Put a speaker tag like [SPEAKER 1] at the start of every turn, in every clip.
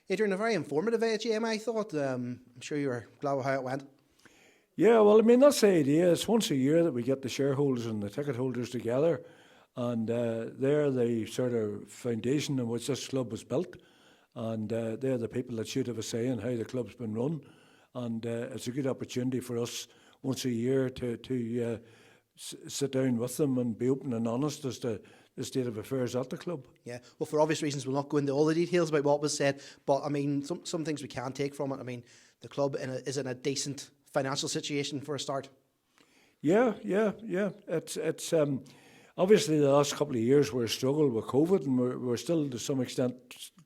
[SPEAKER 1] Adrian, a very informative AGM, I thought. I'm sure you were glad with how it went.
[SPEAKER 2] Yeah, well, I mean, that's the idea. It's once a year that we get the shareholders and the ticket holders together, and they're the sort of foundation on which this club was built, and they're the people that should have a say in how the club's been run, and it's a good opportunity for us once a year to sit down with them and be open and honest as to the state of affairs at the club.
[SPEAKER 1] Yeah, well, for obvious reasons, we'll not go into all the details about what was said, but I mean, some things we can take from it. I mean, the club is in a decent financial situation for a start.
[SPEAKER 2] Yeah. It's obviously the last couple of years were a struggle with COVID, and we're still to some extent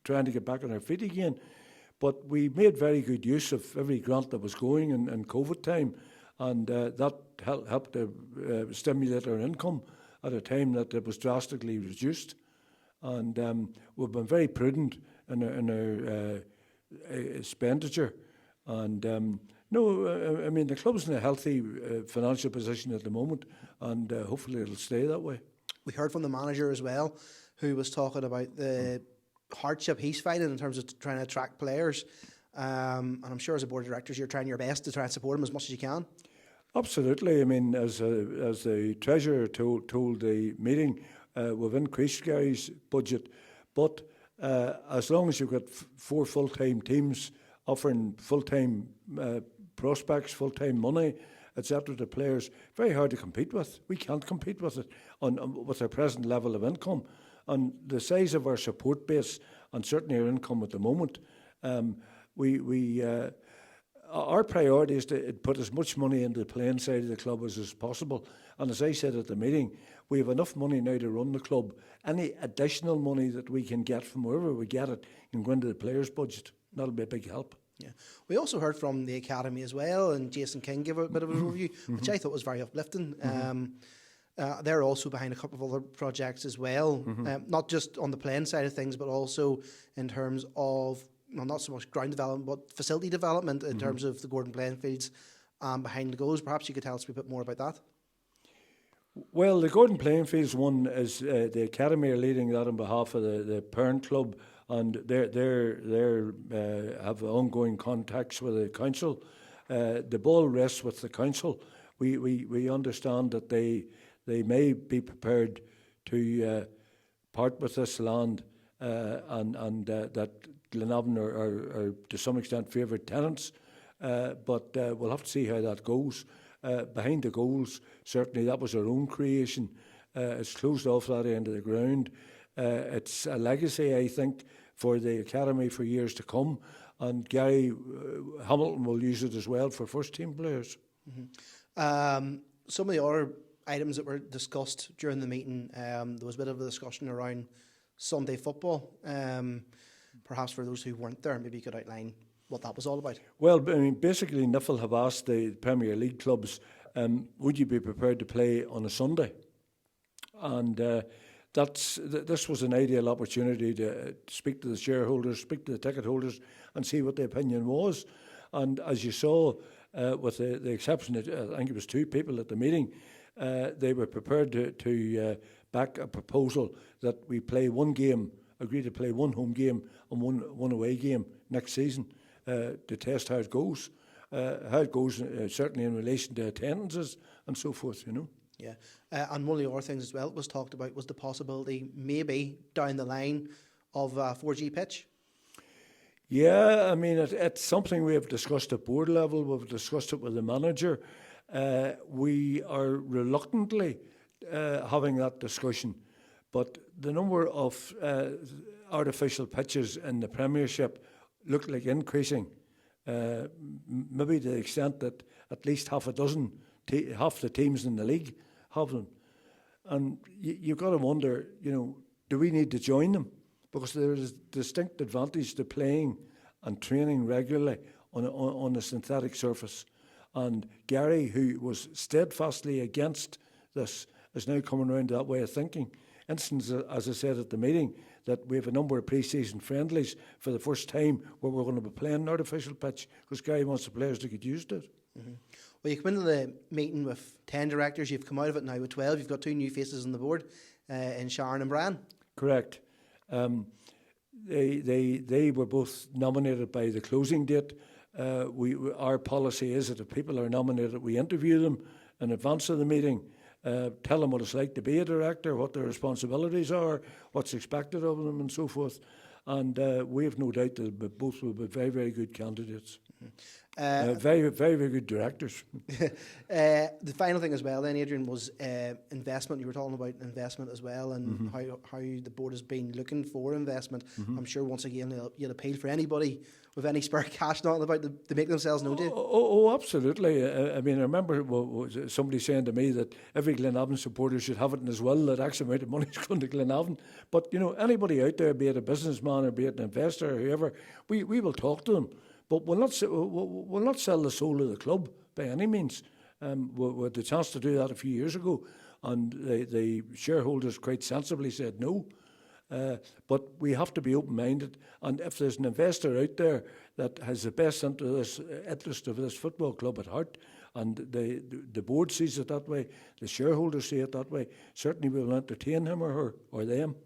[SPEAKER 2] trying to get back on our feet again. But we made very good use of every grant that was going in COVID time, and that helped to stimulate our income at a time that it was drastically reduced. And we've been very prudent in our expenditure. And no, I mean, the club's in a healthy financial position at the moment, and hopefully it'll stay that way.
[SPEAKER 1] We heard from the manager as well, who was talking about the hardship he's finding in terms of trying to attract players. And I'm sure as a board of directors, you're trying your best to try and support him as much as you can.
[SPEAKER 2] Absolutely. I mean, as the treasurer told the meeting, we've increased Gary's budget, but as long as you've got 4 full-time teams offering full-time prospects, full-time money, etc. to players, very hard to compete with. We can't compete with it with our present level of income. And the size of our support base, and certainly our income at the moment, our priority is to put as much money into the playing side of the club as possible. And as I said at the meeting, we have enough money now to run the club. Any additional money that we can get from wherever we get it can go into the players' budget. That'll be a big help.
[SPEAKER 1] Yeah, we also heard from the academy as well, and Jason King gave a bit of a review, which I thought was very uplifting. They're also behind a couple of other projects as well, not just on the playing side of things, but also in terms of, well, not so much ground development, but facility development in terms of the Gordon playing fields behind the goals. Perhaps you could tell us a bit more about that.
[SPEAKER 2] Well, the Gordon playing fields one is the academy are leading that on behalf of the parent club, and they have ongoing contacts with the council. The ball rests with the council. We understand that they may be prepared to part with this land, and that Glenavon are to some extent favoured tenants, but we'll have to see how that goes. Behind the goals, certainly that was our own creation. It's closed off that end of the ground. It's a legacy, I think, for the academy for years to come, and Gary Hamilton will use it as well for first team players.
[SPEAKER 1] Some of the other items that were discussed during the meeting, there was a bit of a discussion around Sunday football. Perhaps for those who weren't there, maybe you could outline what that was all about.
[SPEAKER 2] Well, I mean, basically, NIFL have asked the Premier League clubs, would you be prepared to play on a Sunday? And this was an ideal opportunity to speak to the shareholders, speak to the ticket holders, and see what the opinion was. And as you saw, with the exception of, I think it was 2 people at the meeting, they were prepared to back a proposal that we play one game, agree to play one home game and one away game next season to test how it goes. Certainly in relation to attendances and so forth, you know.
[SPEAKER 1] Yeah, and one of the other things as well that was talked about was the possibility, maybe down the line, of a 4G pitch.
[SPEAKER 2] Yeah, I mean, it's something we have discussed at board level. We've discussed it with the manager. We are reluctantly having that discussion, but the number of artificial pitches in the Premiership look like increasing, maybe to the extent that at least half the teams in the league have them. And you've got to wonder, you know, do we need to join them? Because there is distinct advantage to playing and training regularly on a synthetic surface. And Gary, who was steadfastly against this, is now coming around to that way of thinking. Instance, as I said at the meeting, that we have a number of pre-season friendlies for the first time where we're going to be playing an artificial pitch because Gary wants the players to get used to it.
[SPEAKER 1] Well, you come into the meeting with 10 directors, you've come out of it now with 12, you've got 2 new faces on the board in Sharon and Brian.
[SPEAKER 2] Correct. they were both nominated by the closing date. Our policy is that if people are nominated, we interview them in advance of the meeting, tell them what it's like to be a director, what their responsibilities are, what's expected of them, and so forth. And we have no doubt that both will be very, very good candidates. Very, very, very good directors.
[SPEAKER 1] The final thing as well then, Adrian, was investment. You were talking about investment as well, and how the board has been looking for investment. I'm sure once again you'll appeal for anybody with any spare cash not about to make themselves known to you.
[SPEAKER 2] Oh, absolutely. I mean, I remember somebody saying to me that every Glenavon supporter should have it in his will that X amount of money is going to Glenavon. But, you know, anybody out there, be it a businessman or be it an investor or whoever, we will talk to them. But we'll not sell the soul of the club by any means. We had the chance to do that a few years ago, and the shareholders quite sensibly said no. But we have to be open-minded, and if there's an investor out there that has the best interest of this football club at heart, and the board sees it that way, the shareholders see it that way, certainly we will entertain him or her or them.